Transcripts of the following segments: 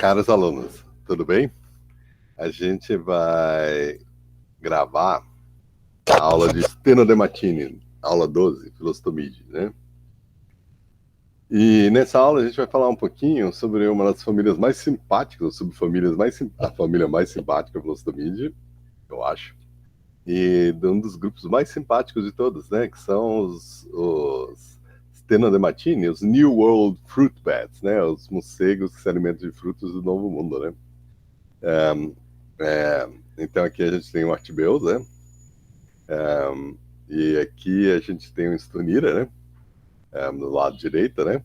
Caros alunos, tudo bem? A gente vai gravar a aula de Steno de Matini, aula 12, Filostomide, né? E nessa aula a gente vai falar um pouquinho sobre uma das famílias mais simpáticas, subfamílias a família mais simpática Filostomide, eu acho, e de um dos grupos mais simpáticos de todos, né? Que são os Steno de Matini, os New World Fruit Bats, né? Os morcegos que se alimentam de frutos do Novo Mundo, né? Então aqui a gente tem o Artibeus, né? E aqui a gente tem o Stunira, né? No lado direito, né?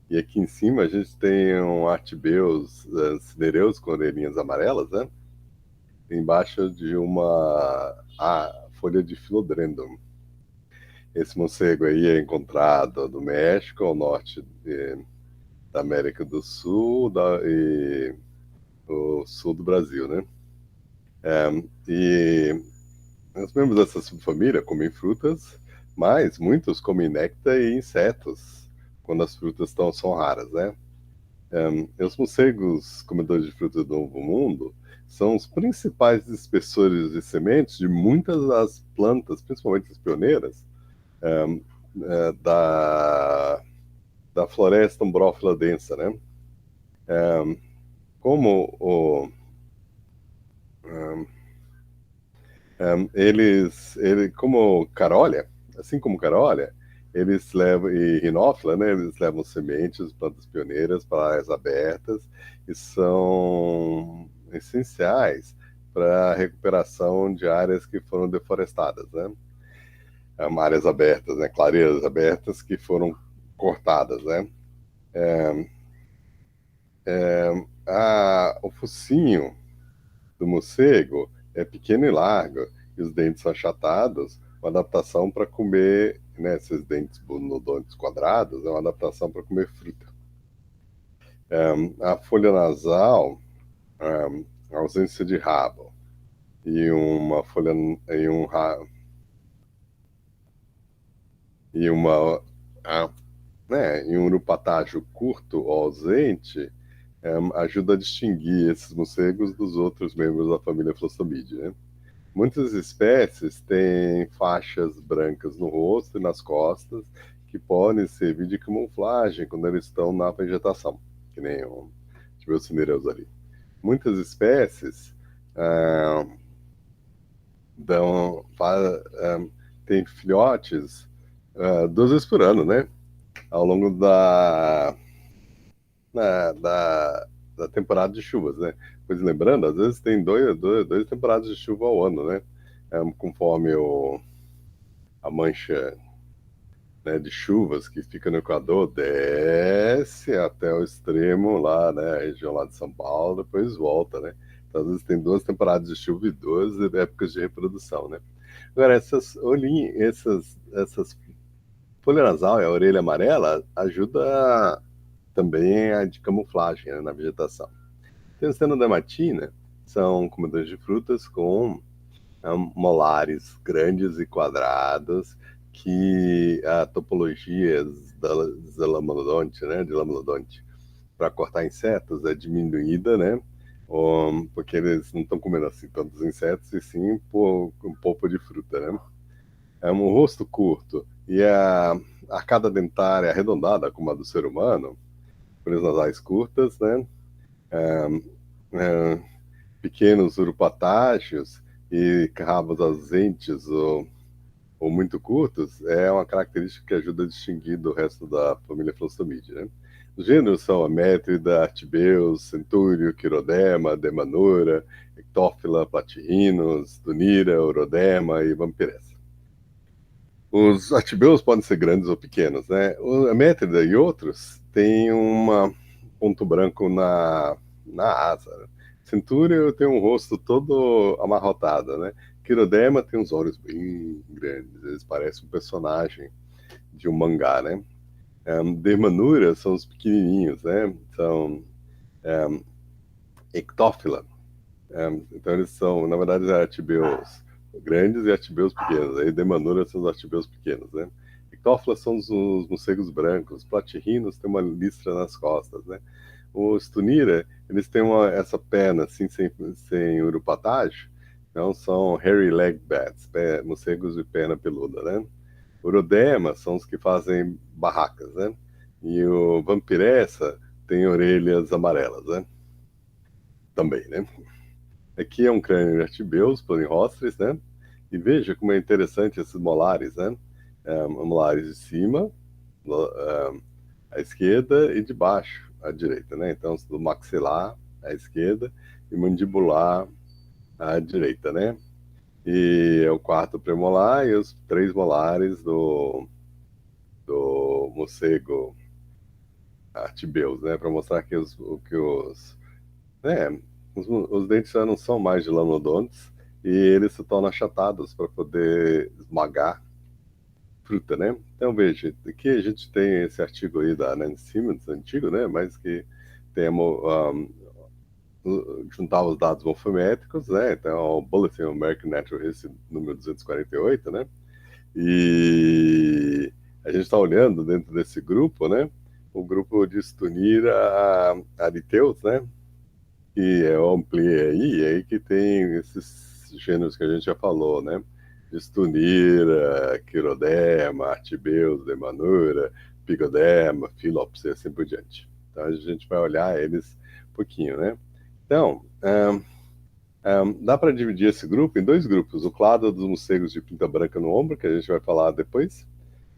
E aqui em cima a gente tem um Artibeus cinereus com orelhinhas amarelas, né? Embaixo de uma folha de Philodendron. Esse morcego aí é encontrado no México, ao norte da América do Sul e no sul do Brasil, né? E os membros dessa subfamília comem frutas, mas muitos comem néctar e insetos, quando as frutas são raras, né? Os morcegos comedores de frutas do Novo Mundo são os principais espessores de sementes de muitas das plantas, principalmente as pioneiras, da floresta umbrófila densa, né? Como como carolha, assim como carolha, eles levam, e rinófila, né, eles levam sementes, plantas pioneiras para áreas abertas e são essenciais para a recuperação de áreas que foram deflorestadas, né? Áreas abertas, né, clareiras abertas que foram cortadas, né? O focinho do morcego é pequeno e largo, e os dentes são achatados, uma adaptação para comer, né, esses dentes bonodontes quadrados, é uma adaptação para comer fruta. A folha nasal, a ausência de rabo, e uma folha e um e uma e um urupatágio curto ou ausente ajuda a distinguir esses morcegos dos outros membros da família Phlostomidae, né? Muitas espécies têm faixas brancas no rosto e nas costas que podem servir de camuflagem quando eles estão na vegetação, que nem o cinereus ali. Muitas espécies ah, têm filhotes 2 vezes por ano, né? Ao longo da temporada de chuvas, né? Pois lembrando, às vezes tem dois temporadas de chuva ao ano, né? Conforme a mancha, né, de chuvas que fica no Equador desce até o extremo lá, né, a região lá de São Paulo, depois volta, né? Então, às vezes tem 2 temporadas de chuva e 2 épocas de reprodução, né? Agora, essas folha nasal e a orelha amarela ajuda também de camuflagem, né, na vegetação. Tem os Tenodermatina, são comedores de frutas com molares grandes e quadrados, que a topologia da lamodonte, né, de lamodonte, para cortar insetos é diminuída, né? Porque eles não estão comendo assim tantos insetos, e sim por um polpa de fruta, né? É um rosto curto e a arcada dentária arredondada, como a do ser humano, folhas nasais curtas, né? É, pequenos urupatágios e rabos ausentes ou muito curtos é uma característica que ajuda a distinguir do resto da família Phlostomidae, né? Os gêneros são Amétrida, Artibeus, Centúrio, Quirodema, Demanura, Ectófila, Platyrrhinus, Dunira, Urodema e Vampiressa. Os artibeus podem ser grandes ou pequenos, né? O Amétrida e outros têm um ponto branco na asa. Centúrio tem um rosto todo amarrotado, né? Quirodema tem uns olhos bem grandes, eles parecem um personagem de um mangá, né? Demanura são os pequenininhos, né? São Ectófila. Então eles são, na verdade, artibeus grandes e artibeus pequenos. Aí Demanura são os artibeus pequenos, né? Ectófila são os morcegos brancos. Platyrrhinus tem uma listra nas costas, né? os Tunira, eles têm essa perna assim, sem urupatágio, então são hairy leg bats, morcegos de perna peluda, né? Urodema são os que fazem barracas, né? E o vampiressa tem orelhas amarelas, né? Também, né? Aqui é um crânio de artibeus, planirrostres, né? E veja como é interessante esses molares, né? Molares de cima, à esquerda, e de baixo, à direita, né? Então, do maxilar à esquerda e mandibular à direita, né? E é o quarto premolar e os três molares do morcego artibeus, né? Para mostrar que né, os dentes já não são mais de lamnodontes e eles se tornam achatados para poder esmagar fruta, né? Então, veja, aqui a gente tem esse artigo aí da Nancy Simmons, antigo, né? Mas que tem juntar os dados morfométricos, né? Então, o Bulletin of American Natural History número 248, né? E a gente está olhando dentro desse grupo, né? O grupo de Stunira ariteus, né? Que é o Ampli aí, e aí que tem esses gêneros que a gente já falou, né? Stunira, Quirodema, Artibeus, Demanura, Pigodema, Philops e assim por diante. Então a gente vai olhar eles um pouquinho, né? Então, dá para dividir esse grupo em dois grupos. O clado dos morcegos de pinta branca no ombro, que a gente vai falar depois,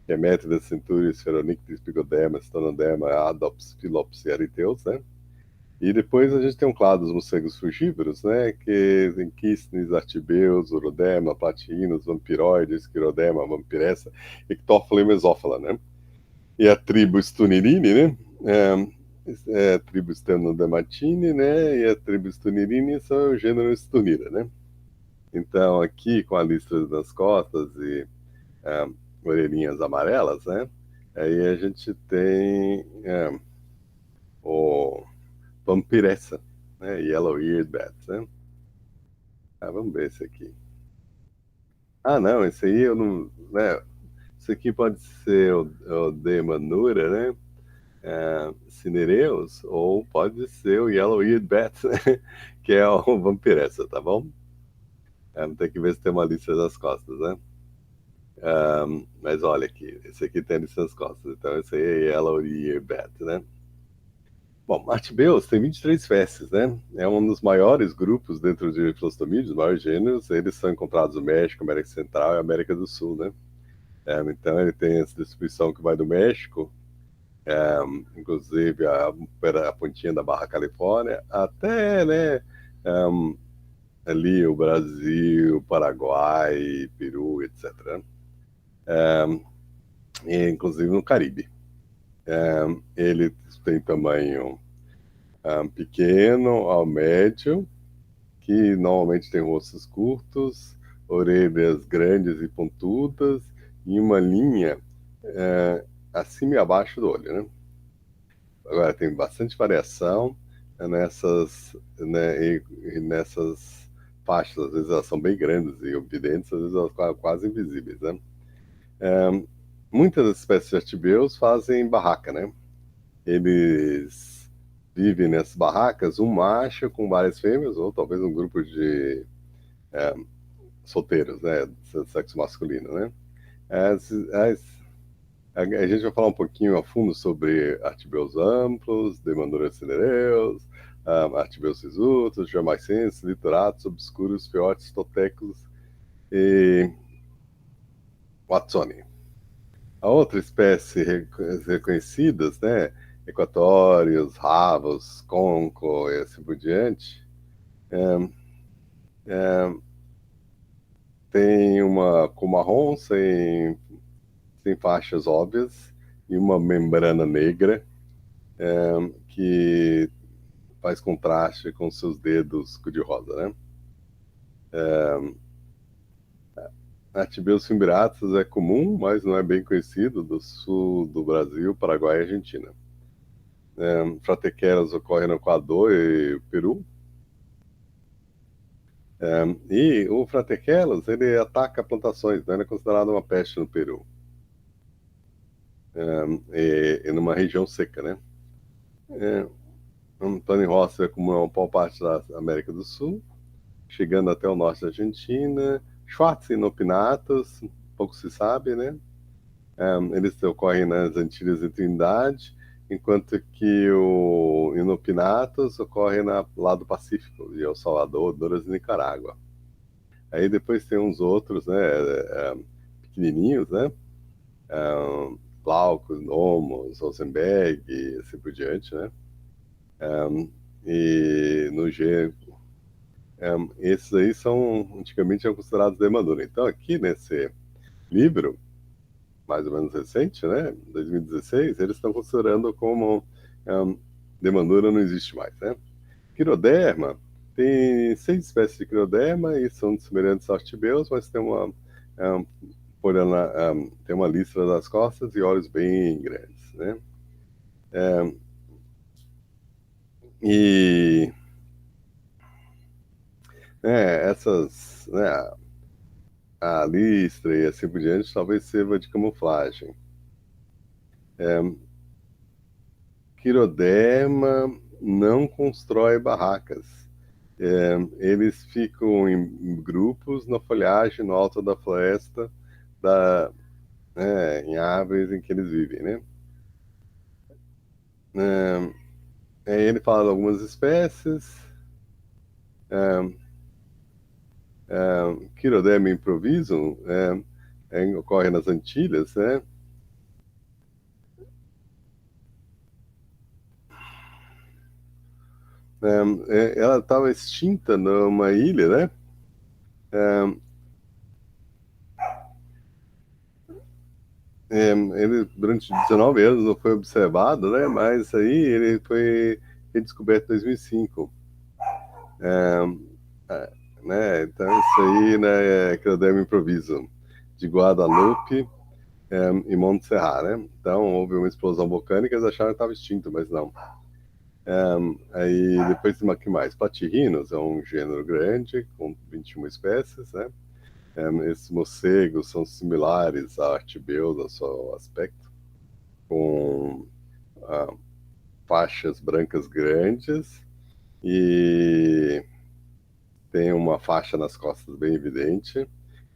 que é Métrida, Centuris, Pheronictis, Pigodema, Stonodema, Adops, Philops e Ariteus, né? E depois a gente tem um clado dos morcegos frugívoros, né? Que tem Quisnes, Artibeus, Urodema, Platinos, Vampiroides, Quirodema, Vampiressa, Ectófala e Mesófala, né? E a tribo Stunirine, né? A tribo Stenodematine, né? E a tribo Stunirine são o gênero Stunira, né? Então, aqui com a lista nas costas e orelhinhas amarelas, né? Aí a gente tem o Vampiressa, né? Yellow-eared bats, né? Vamos ver esse aqui. Não, esse aí eu não, né? Isso aqui pode ser o Demanura, né? Cinereus, ou pode ser o Yellow-eared bat, né? Que é o Vampiressa, tá bom? Tem que ver se tem uma lista das costas, né? Mas olha aqui, esse aqui tem a lista das costas, então esse aí é Yellow-eared bat, né? Bom, Artibeus tem 23 espécies, né? É um dos maiores grupos dentro de Filostomídeos, os maiores gêneros. Eles são encontrados no México, América Central e América do Sul, né? Então ele tem essa distribuição que vai do México, inclusive a pontinha da Barra Califórnia, até, né, ali o Brasil, Paraguai, Peru, etc. E, inclusive no Caribe. Ele tem tamanho pequeno ao médio, que normalmente tem rostos curtos, orelhas grandes e pontudas, e uma linha acima e abaixo do olho, né? Agora, tem bastante variação e nessas faixas, às vezes elas são bem grandes e evidentes, às vezes elas quase invisíveis, né? Muitas das espécies de artibeus fazem barraca, né? Eles vivem nessas barracas, um macho com várias fêmeas, ou talvez um grupo de solteiros, né? Sexo masculino, né? A gente vai falar um pouquinho a fundo sobre artibeus amplos, Demanduras cinereus, artibeus sisutos, jamaicenses, litораtos, obscuros, fiotes, totecos e watsoni. A outra espécie reconhecidas, né? Equatórios, ravos, conco e assim por diante, tem uma cor marrom sem faixas óbvias e uma membrana negra que faz contraste com seus dedos cor-de-rosa, né? Artibeus fimbiratus é comum, mas não é bem conhecido do sul do Brasil, Paraguai e Argentina. Fratechelas ocorre no Equador e Peru. E o Fratechelas, ele ataca plantações, né? Ele é considerado uma peste no Peru. E numa região seca, né? Tony Rossi é como uma boa parte da América do Sul, chegando até o norte da Argentina. Schwarzenopinatus, pouco se sabe, né? Eles ocorrem nas Antilhas e Trindade, enquanto que o Inopinatus ocorre no lado Pacífico, de El Salvador, Honduras e Nicarágua. Aí depois tem uns outros, né, pequenininhos, né? Glaucus, Nomos, Rosenberg e assim por diante, né? E no G, esses aí são, antigamente eram considerados Demadura. Então aqui nesse livro, mais ou menos recente, né, 2016, eles estão considerando como Demadura não existe mais, né? Quiroderma, tem 6 espécies de Quiroderma e são semelhantes aos tibeus, mas tem uma tem uma listra das costas e olhos bem grandes, né? E essas, né, a listra e assim por diante, talvez sirva de camuflagem. Quiroderma não constrói barracas. Eles ficam em grupos na folhagem, no alto da floresta, em árvores em que eles vivem, né? Aí ele fala de algumas espécies. Quiroderma improvisum ocorre nas Antilhas, né? Ela estava extinta numa ilha, né? Ele durante 19 anos não foi observado, né? Mas aí ele foi redescoberto em 2005. Né? Então isso aí, né, é Quiroderma improvisum, de Guadalupe e Montserrat, né? Então houve uma explosão vulcânica, eles acharam que estava extinto, mas não. Aí depois tem que mais? Platirrinos é um gênero grande, com 21 espécies, né? Esses morcegos são similares a artibeus no seu aspecto, com faixas brancas grandes e tem uma faixa nas costas bem evidente.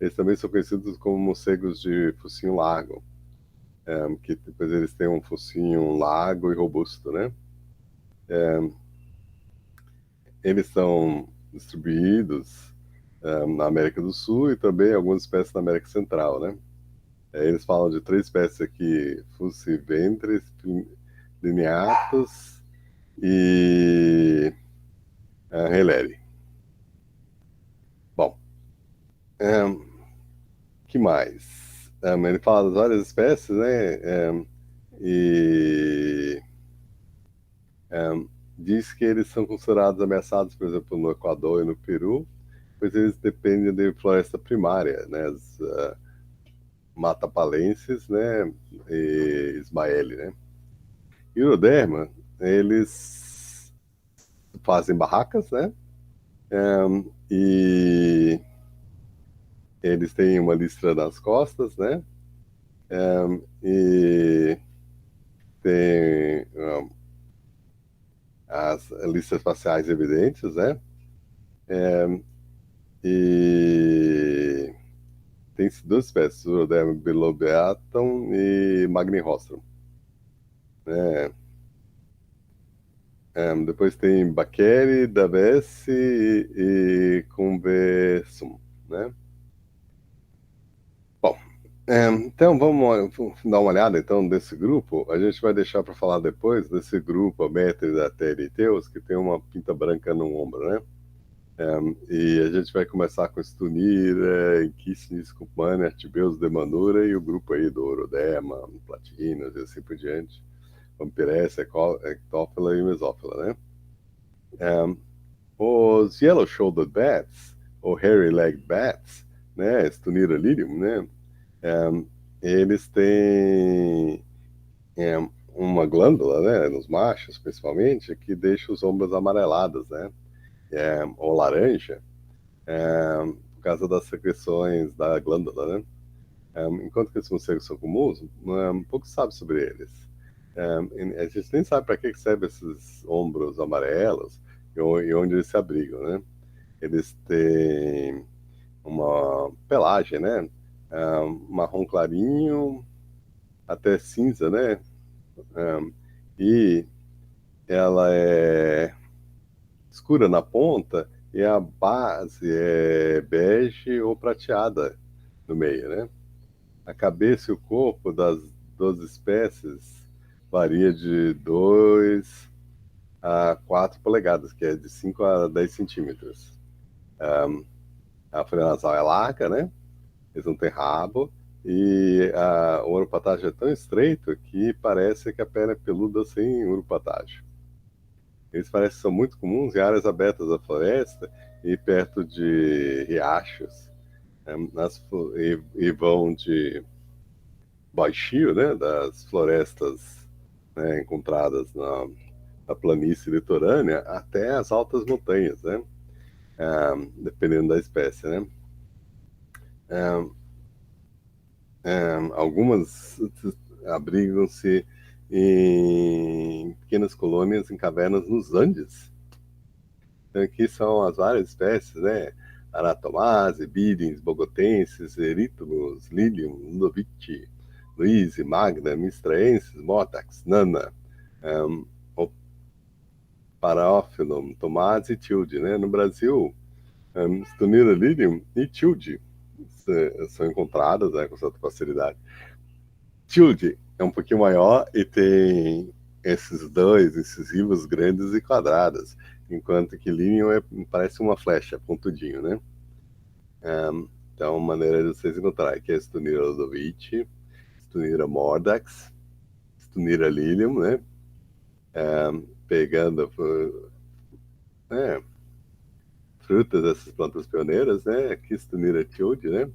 Eles também são conhecidos como morcegos de focinho largo, que depois eles têm um focinho largo e robusto, né? Eles são distribuídos na América do Sul e também algumas espécies na América Central, né? Eles falam de 3 espécies aqui: Fuciventris, lineatus e Releri. Bom, que mais? Ele fala das várias espécies, né? E diz que eles são considerados ameaçados, por exemplo, no Equador e no Peru, pois eles dependem de floresta primária, né? As matapalenses, né? E Ismaele, né? Uroderma, eles fazem barracas, né? E eles têm uma listra nas costas, né? E tem as listras faciais evidentes, né? E tem 2 espécies, Uroderma bilobeatum e Magnirostrum, né? Depois tem Baqueri, Davesi e Conversum, né? Bom, então vamos dar uma olhada então desse grupo. A gente vai deixar para falar depois desse grupo, a Métri da Teriteus, que tem uma pinta branca no ombro, né? E a gente vai começar com Stunira, Enquisnis, Cupmania, Artibeus, Demanura e o grupo aí do Oroderma, Platinas e assim por diante. Vampiressa, Ectófila e Mesófila, né? Os Yellow-Shouldered Bats, ou Hairy-Legged Bats, né? Stunira lilium, né? Eles têm uma glândula, né? Nos machos, principalmente, que deixa os ombros amarelados, né? Ou laranja, por causa das secreções da glândula, né? Enquanto que esses morcegos são comuns, pouco se sabe sobre eles. A gente nem sabe para que servem esses ombros amarelos e onde eles se abrigam, né? Eles têm uma pelagem, né? Marrom clarinho até cinza, né? E ela é escura na ponta e a base é bege ou prateada no meio, né? A cabeça e o corpo das 12 espécies varia de 2 a 4 polegadas, que é de 5 a 10 centímetros. A folha nasal é larga, né? Eles não têm rabo. E o uropatágio é tão estreito que parece que a perna é peluda sem uropatágio. Eles parecem que são muito comuns em áreas abertas da floresta e perto de riachos. E vão de baixio, né, das florestas, né, encontradas na planície litorânea até as altas montanhas, né, dependendo da espécie, né. Algumas abrigam-se em pequenas colônias em cavernas nos Andes. Então, aqui são as várias espécies, né? Anatomase, bidens, bogotenses, erythrus, lilium, ludovici, luise, magna, mistraensis, motax, nana, um, Paraophyllum, tomase e tilde, né? No Brasil, Stunira lilium e tilde são encontradas, né, com certa facilidade. Tilde é um pouquinho maior e tem esses dois incisivos grandes e quadrados, enquanto que lilium parece uma flecha, pontudinho, né? Então, maneira de vocês encontrarem aqui é Stunira ludovici, Stunira mordax, Stunira lilium, né? Pegando né, frutas dessas plantas pioneiras, né? Aqui Stunira tilde, né?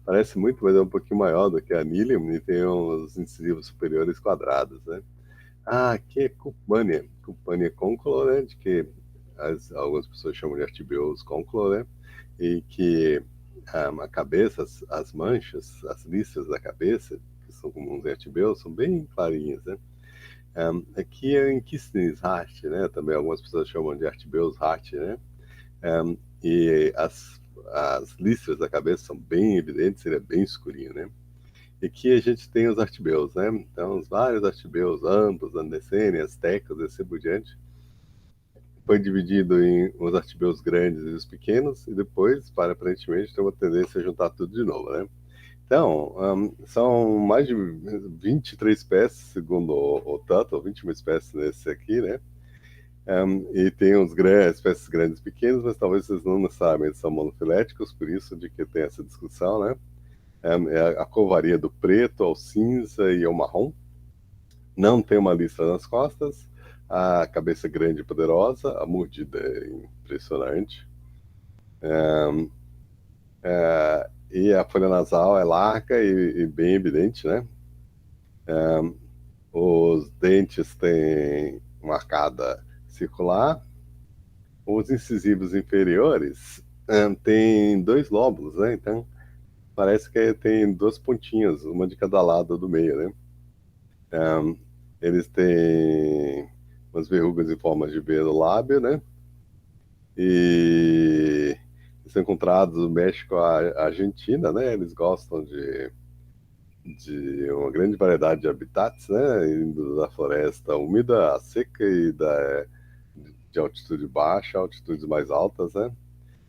Parece muito, mas é um pouquinho maior do que a Lilium e tem os incisivos superiores quadrados, né? Aqui é Cupania concolor, né? De que algumas pessoas chamam de Artibeus concolor, né? E que a cabeça, as manchas, as listras da cabeça, que são comuns em Artibeus, são bem clarinhas, né? Aqui é em Kissnes Hart, né? Também algumas pessoas chamam de Artibeus Hart, né? E as listras da cabeça são bem evidentes, ele é bem escurinho, né? E aqui a gente tem os artibeus, né? Então, os vários artibeus, amplos, andecene, astecas, e assim por diante. Foi dividido em os artibeus grandes e os pequenos, e depois, para aparentemente, tem uma tendência a juntar tudo de novo, né? Então, são mais de 23 espécies, segundo o Tuttle, 21 espécies nesse aqui, né? E tem os espécies grandes e pequenas, mas talvez vocês não necessariamente são monofiléticos, por isso de que tem essa discussão, né? A cor varia do preto ao cinza e ao marrom. Não tem uma listra nas costas. A cabeça grande e poderosa. A mordida é impressionante. E a folha nasal é larga e bem evidente, né? Os dentes têm uma arcada circular. Os incisivos inferiores têm dois lóbulos, né? Então, parece que tem duas pontinhas, uma de cada lado do meio, né? Eles têm umas verrugas em forma de B no lábio, né? E são encontrados no México, a Argentina, né? Eles gostam de uma grande variedade de habitats, né? Indo da floresta úmida, a seca e de altitude baixa, altitudes mais altas, né?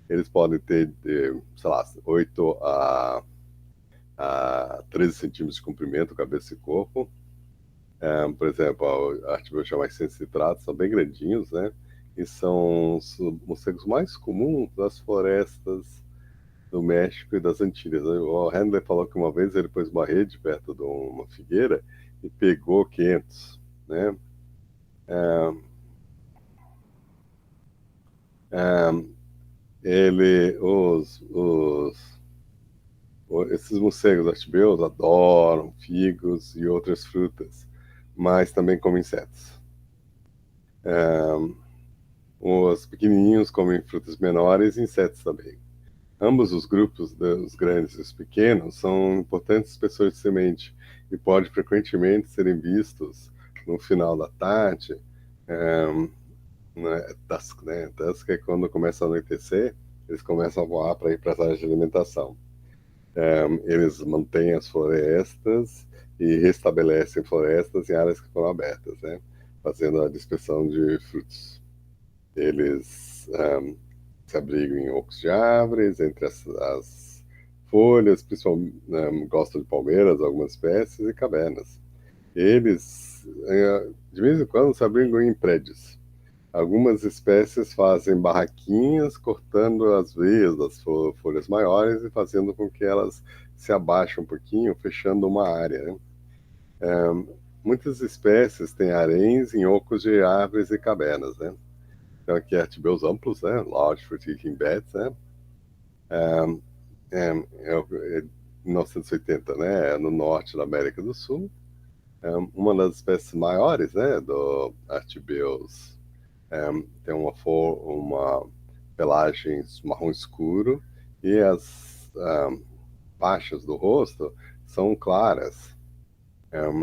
Eles podem ter, sei lá, 8 a 13 centímetros de comprimento, cabeça e corpo. Por exemplo, a Artibeus chamaicense citratos são bem grandinhos, né? E são os morcegos mais comuns das florestas do México e das Antilhas. O Handler falou que uma vez ele pôs uma rede perto de uma figueira e pegou 500, né? Ele, esses morcegos artibeus adoram figos e outras frutas, mas também comem insetos. Os pequenininhos comem frutas menores e insetos também. Ambos os grupos, os grandes e os pequenos, são importantes espessores de semente e podem frequentemente serem vistos no final da tarde, dusk, né? Dusk é quando começa a anoitecer, eles começam a voar para ir para as áreas de alimentação. Eles mantêm as florestas e restabelecem florestas em áreas que foram abertas, né? Fazendo a dispersão de frutos. Eles se abrigam em ocos de árvores, entre as folhas, principalmente gostam de palmeiras, algumas espécies, e cavernas. Eles, de vez em quando, se abrigam em prédios. Algumas espécies fazem barraquinhas, cortando as veias das folhas maiores e fazendo com que elas se abaixem um pouquinho, fechando uma área, né? Muitas espécies têm haréns em ocos de árvores e cavernas, né? Então aqui é Artibeus amplos, né? Large fruit-eating beds, né? É 1980, né? No norte da América do Sul. Uma das espécies maiores, né? Do Artibeus tem uma pelagem marrom escuro e as faixas do rosto são claras.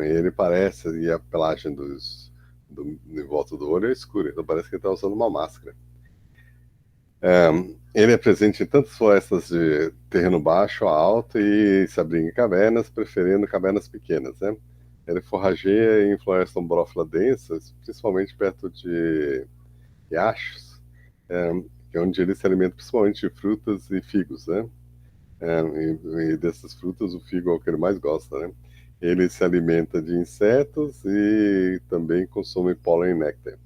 Ele parece, e a pelagem em volta do olho é escura, então parece que ele está usando uma máscara. Ele é presente em tantas florestas de terreno baixo a alto e se abriga em cavernas, preferindo cavernas pequenas, né? Ele forrageia em floresta umbrófila densas, principalmente perto de riachos, que é onde ele se alimenta principalmente de frutas e figos, né? E dessas frutas, o figo é o que ele mais gosta, né? Ele se alimenta de insetos e também consome pólen e néctar.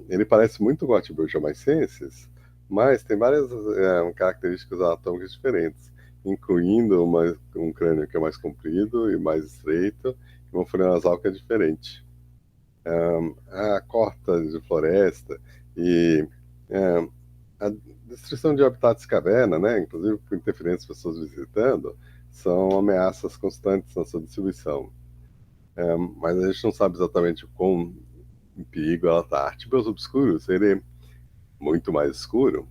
Ele parece muito com o Artibeus jamaicensis, mas tem várias características anatômicas diferentes, incluindo um crânio que é mais comprido e mais estreito, e uma folha nasal que é diferente. A corta de floresta e a destruição de habitats de caverna, né, inclusive por interferências de pessoas visitando, são ameaças constantes na sua distribuição. Mas a gente não sabe exatamente o quão em perigo ela está. Artibeus obscurus, ele é muito mais escuro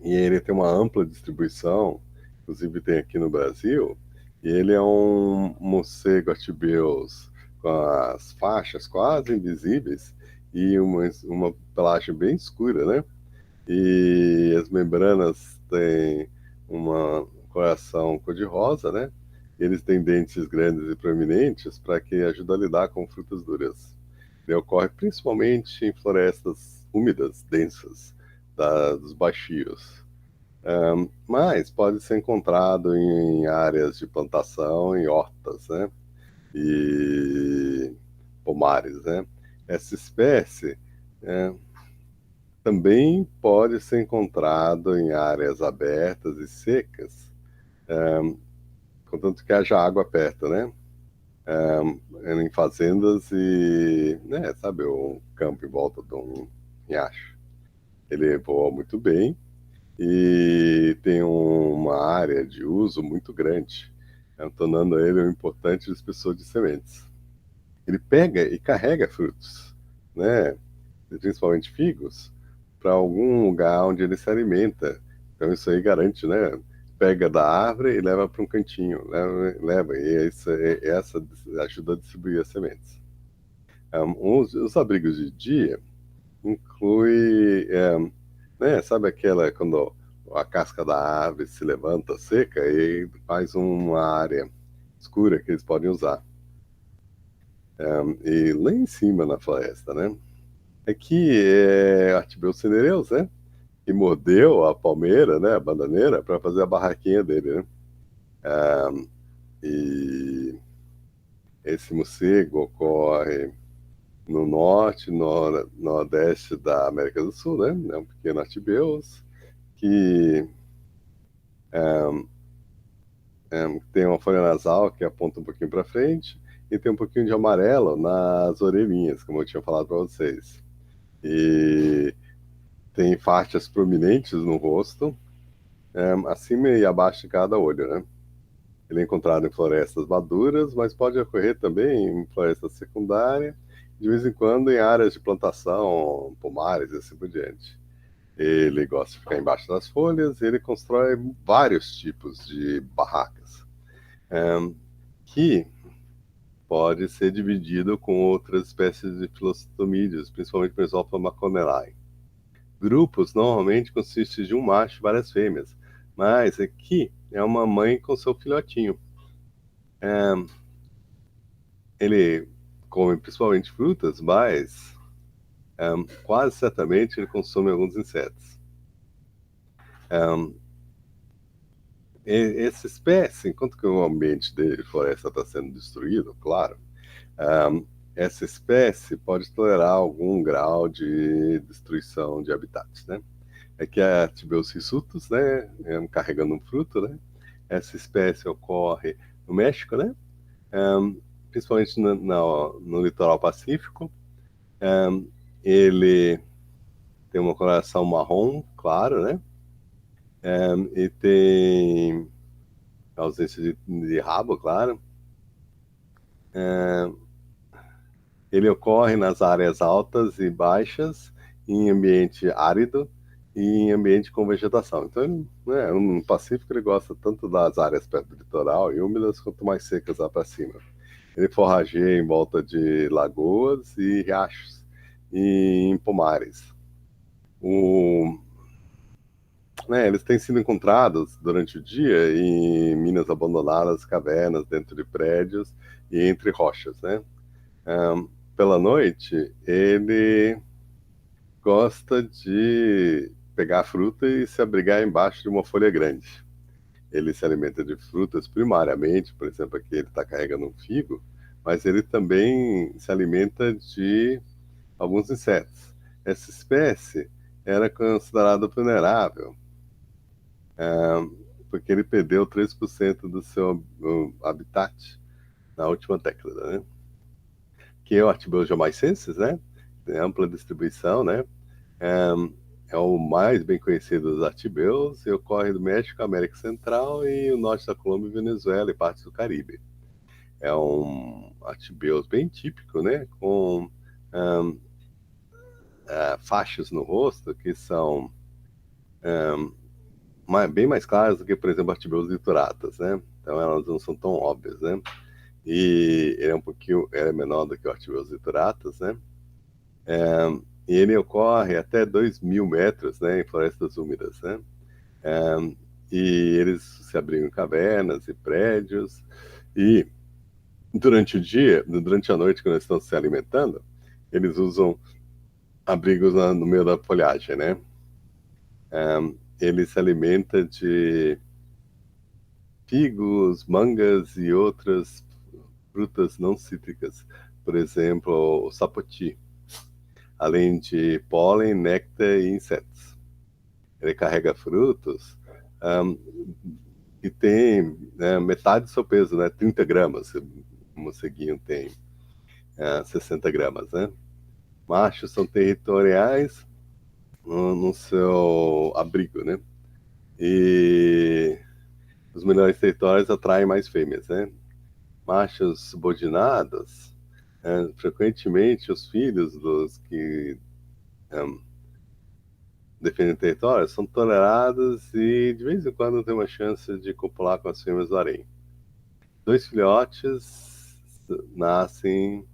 e ele tem uma ampla distribuição, inclusive tem aqui no Brasil, e ele é um morcego Artibeus com as faixas quase invisíveis e uma pelagem bem escura, né? E as membranas têm uma coloração cor-de-rosa, né? Eles têm dentes grandes e proeminentes para que ajude a lidar com frutas duras. Ele ocorre principalmente em florestas úmidas, densas, dos baixios. Mas pode ser encontrado em áreas de plantação, em hortas, né? E pomares, né? Essa espécie também pode ser encontrado em áreas abertas e secas, contanto que haja água perto, né? Em fazendas e, né, sabe, um campo em volta de um riacho. Ele voa muito bem e tem uma área de uso muito grande, tornando ele um importante dispersor de sementes. Ele pega e carrega frutos, né, principalmente figos, para algum lugar onde ele se alimenta. Então isso aí garante, né? Pega da árvore e leva para um cantinho, leva e essa ajuda a distribuir as sementes. Os abrigos de dia inclui, né? Sabe aquela quando a casca da árvore se levanta seca e faz uma área escura que eles podem usar. E lá em cima na floresta, né? Aqui é Artibeus cinereus, né? Que mordeu a palmeira, né, a bananeira, para fazer a barraquinha dele, né? E esse morcego ocorre no norte, nordeste da América do Sul, né? É um pequeno Artibeus que tem uma folha nasal que aponta um pouquinho para frente e tem um pouquinho de amarelo nas orelhinhas, como eu tinha falado para vocês. E tem faixas prominentes no rosto, acima e abaixo de cada olho, né? Ele é encontrado em florestas maduras, mas pode ocorrer também em florestas secundárias, de vez em quando em áreas de plantação, pomares e assim por diante. Ele gosta de ficar embaixo das folhas e ele constrói vários tipos de barracas, que pode ser dividido com outras espécies de filostomídeos, principalmente Mesophila maconelli. Grupos normalmente consistem de um macho e várias fêmeas, mas aqui é uma mãe com seu filhotinho. Ele come principalmente frutas, mas quase certamente ele consome alguns insetos. Essa espécie, enquanto que o ambiente de floresta está sendo destruído, claro, essa espécie pode tolerar algum grau de destruição de habitats, né? É que a Tibeus hirsutus, né, carregando um fruto, né? Essa espécie ocorre no México, né? Principalmente no litoral pacífico. Ele tem uma coloração marrom, claro, né? E tem ausência de rabo, claro. Ele ocorre nas áreas altas e baixas, em ambiente árido e em ambiente com vegetação. Então, no Pacífico ele gosta tanto das áreas perto do litoral e úmidas, quanto mais secas lá para cima. Ele forrageia em volta de lagoas e riachos e em pomares. Eles têm sido encontrados durante o dia em minas abandonadas, cavernas, dentro de prédios e entre rochas, né? Pela noite, ele gosta de pegar fruta e se abrigar embaixo de uma folha grande. Ele se alimenta de frutas primariamente, por exemplo, aqui ele está carregando um figo, mas ele também se alimenta de alguns insetos. Essa espécie era considerada vulnerável, porque ele perdeu 3% do seu habitat na última década, né? Que é o Artibeus jamaicensis, né? Tem ampla distribuição, né? É o mais bem conhecido dos artibeus e ocorre do México, América Central e o norte da Colômbia, Venezuela e partes do Caribe. É um artibeus bem típico, né? Com faixas no rosto que são bem mais claras do que, por exemplo, artibeus lituratas, né? Então elas não são tão óbvias, né? E ele é menor do que o artibeus lituratas, né? E ele ocorre até 2.000 metros, né, em florestas úmidas, né? E eles se abrigam em cavernas e prédios. E durante o dia, durante a noite, quando eles estão se alimentando, eles usam abrigos no meio da folhagem, né? Ele se alimenta de figos, mangas e outras frutas não cítricas, por exemplo, o sapoti, além de pólen, néctar e insetos. Ele carrega frutos que tem metade do seu peso, né? 30 gramas. O morceguinho tem 60 gramas, né? Machos são territoriais no seu abrigo, né? E os melhores territórios atraem mais fêmeas, né? Machos subordinados, frequentemente os filhos dos que defendem território são tolerados e de vez em quando tem uma chance de copular com as fêmeas do harém. 2 filhotes nascem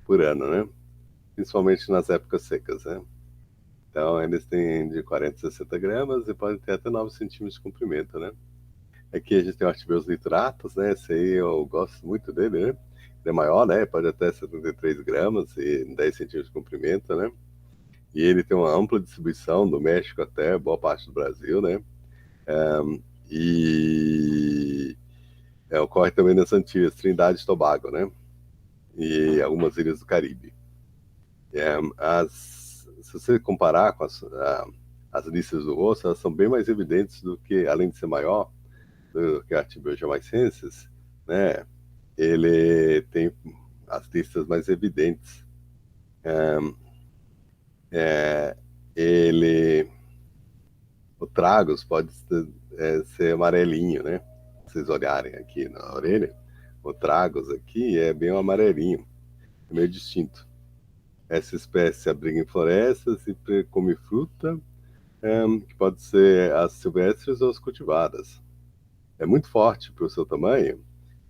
por ano, né? Principalmente nas épocas secas, né? Então, eles têm de 40 a 60 gramas e podem ter até 9 centímetros de comprimento, né? Aqui a gente tem o Artibeus lituratus, né? Esse aí eu gosto muito dele, né? Ele é maior, né? Pode até 73 gramas e 10 centímetros de comprimento, né? E ele tem uma ampla distribuição do México até boa parte do Brasil, né? Ocorre também nas Antilhas, Trindade e Tobago, né? E algumas ilhas do Caribe. Se você comparar com as listas do rosto, elas são bem mais evidentes do que, além de ser maior do que a Artibeus jamaicensis, né? Ele tem as listas mais evidentes. O tragus pode ser amarelinho, né? Se vocês olharem aqui na orelha, o tragus aqui é bem amarelinho, é meio distinto. Essa espécie se abriga em florestas e come fruta, que pode ser as silvestres ou as cultivadas. É muito forte para o seu tamanho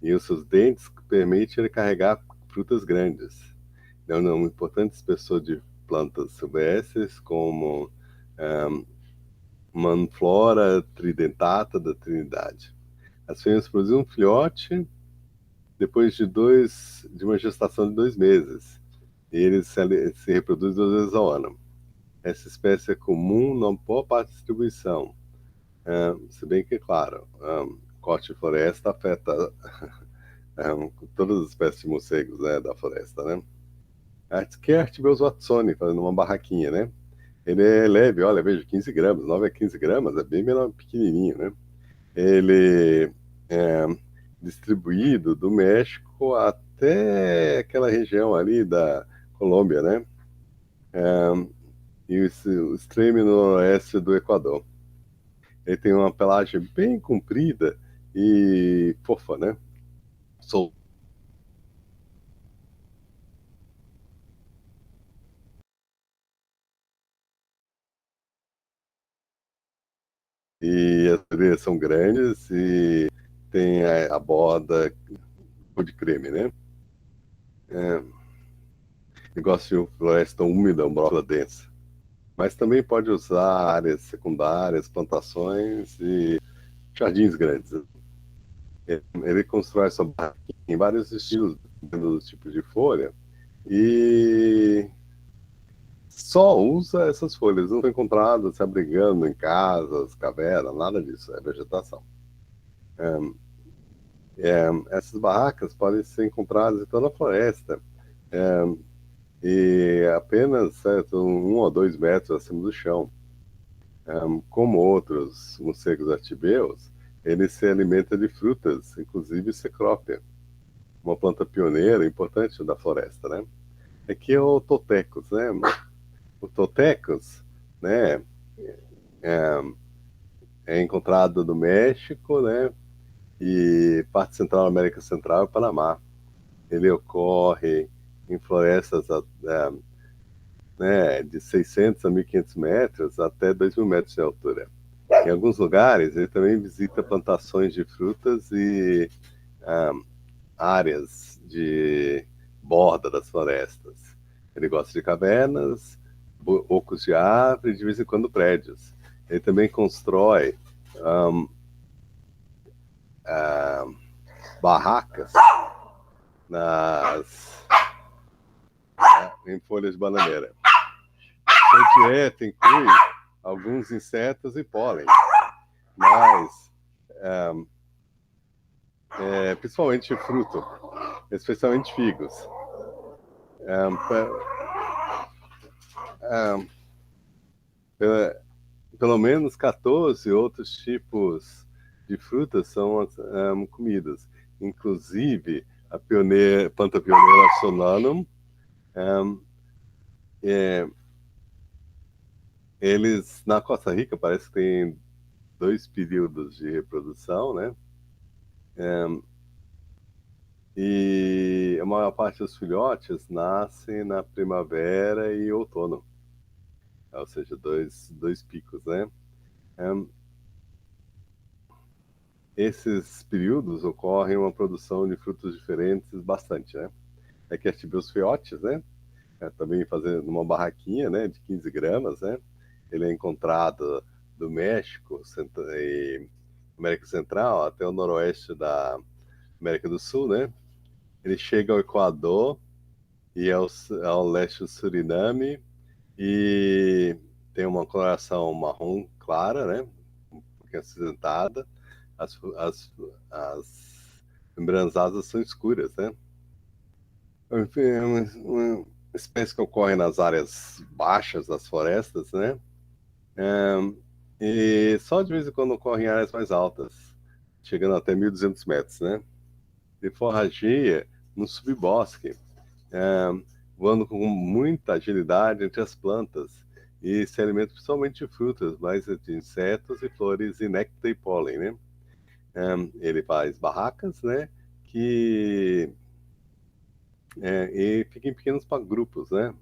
e os seus dentes permitem ele carregar frutas grandes. É um importante espessor de plantas silvestres, como Manflora tridentata da Trindade. As fêmeas produzem um filhote depois de uma gestação de 2 meses. E eles se reproduzem 2 vezes ao ano. Essa espécie é comum na boa parte da distribuição. Se bem que, claro, corte de floresta afeta todas as espécies de morcegos, né, da floresta, né? Aqui é Artibeus watsoni, fazendo uma barraquinha, né? Ele é leve, olha, veja, 15 gramas, 9 a 15 gramas, é bem menor, pequenininho, né? Ele é distribuído do México até aquela região ali da Colômbia, né? E o extremo noroeste do Equador. Ele tem uma pelagem bem comprida e fofa, né? E as orelhas são grandes e tem a borda cor de creme, né? Eu gosto de floresta úmida, umbrosa densa. Mas também pode usar áreas secundárias, plantações e jardins grandes. Ele constrói sua barraquinha em vários estilos, dependendo do tipo de folha, e só usa essas folhas. Não foi encontrado se abrigando em casas, cavernas, nada disso, é vegetação. Essas barracas podem ser encontradas em toda a floresta, e apenas certo, 1 ou 2 metros acima do chão. Como outros morcegos artibeus, ele se alimenta de frutas, inclusive cecrópia, uma planta pioneira importante da floresta, né? Aqui é o totecos, né? O totecos, né, é encontrado no México, né, e parte central da América Central e Panamá. Ele ocorre em florestas né, de 600 a 1.500 metros até 2.000 metros de altura. Em alguns lugares, ele também visita plantações de frutas e áreas de borda das florestas. Ele gosta de cavernas, ocos de árvore e, de vez em quando, prédios. Ele também constrói barracas em folhas de bananeira. Sua dieta inclui alguns insetos e pólen, mas principalmente fruto, especialmente figos. Pelo menos 14 outros tipos de frutas são comidas, inclusive a planta pioneira Solanum. Eles, na Costa Rica, parece que tem 2 períodos de reprodução, né? E a maior parte dos filhotes nascem na primavera e outono, ou seja, dois picos, né? Esses períodos ocorrem uma produção de frutos diferentes bastante, né? É que os fiotes, né? Também fazendo uma barraquinha, né, de 15 gramas, né? Ele é encontrado do México e América Central até o noroeste da América do Sul, né? Ele chega ao Equador e ao leste do Suriname e tem uma coloração marrom clara, né? Um pouquinho acinzentada. As membranas asas são escuras, né? Enfim, é uma espécie que ocorre nas áreas baixas das florestas, né? E só de vez em quando ocorre em áreas mais altas, chegando até 1.200 metros, né? De forrageia no subbosque, voando com muita agilidade entre as plantas e se alimenta principalmente de frutas, mas de insetos e flores e néctar e pólen, né? Ele faz barracas, né? E fica em pequenos grupos, né?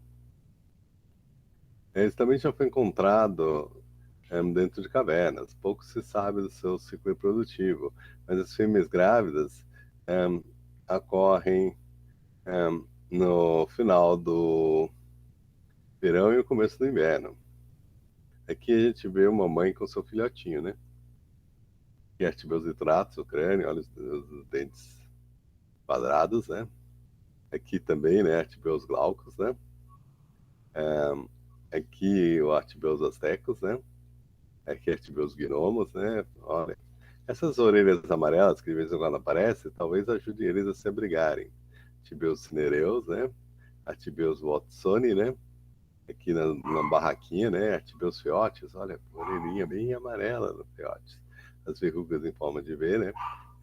Ele também já foi encontrado dentro de cavernas. Pouco se sabe do seu ciclo reprodutivo, mas as fêmeas grávidas ocorrem é, no final do verão e o começo do inverno. Aqui a gente vê uma mãe com seu filhotinho, né? Que ativa os retratos, o crânio, olha os dentes quadrados, né? Aqui também, né? Artibeus glaucos, né? Aqui o Artibeus astecos, né? Aqui Artibeus gnomos, né? Olha, essas orelhas amarelas que de vez em quando aparecem, talvez ajudem eles a se abrigarem. Artibeus cinereus, né? Artibeus watsoni, né? Aqui na barraquinha, né? Artibeus feotes, olha, orelhinha bem amarela no feotes. As verrugas em forma de V, né?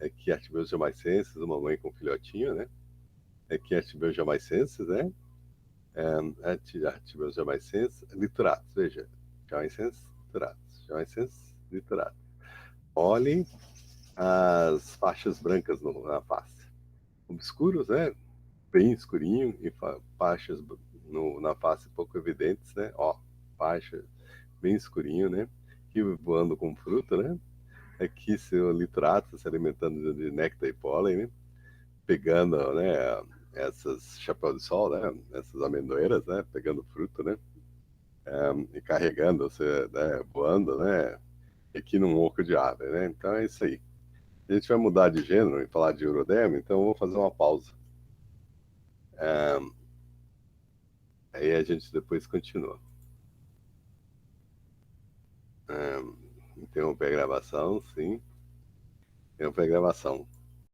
Aqui Artibeus jamaicenses, uma mãe com um filhotinho, né? Aqui Artibeus jamaicenses, né? Artibeus jamaicenses, lituratos, veja. Jamaicenses, lituratos. Jamaicenses, lituratos. Olhem as faixas brancas na face. Obscuros, né? Bem escurinho e faixas na face pouco evidentes, né? Ó, faixa bem escurinho, né? E voando com fruta, né? Aqui seu litrato se alimentando de néctar e pólen, né? Pegando, né? Essas chapéu de sol, né? Essas amendoeiras, né? Pegando fruta, né? E carregando, você, né? Voando, né? Aqui num oco de árvore, né? Então é isso aí. A gente vai mudar de gênero e falar de Euroderma, então eu vou fazer uma pausa. Aí a gente depois continua. Interromper a gravação, sim. Interromper a gravação.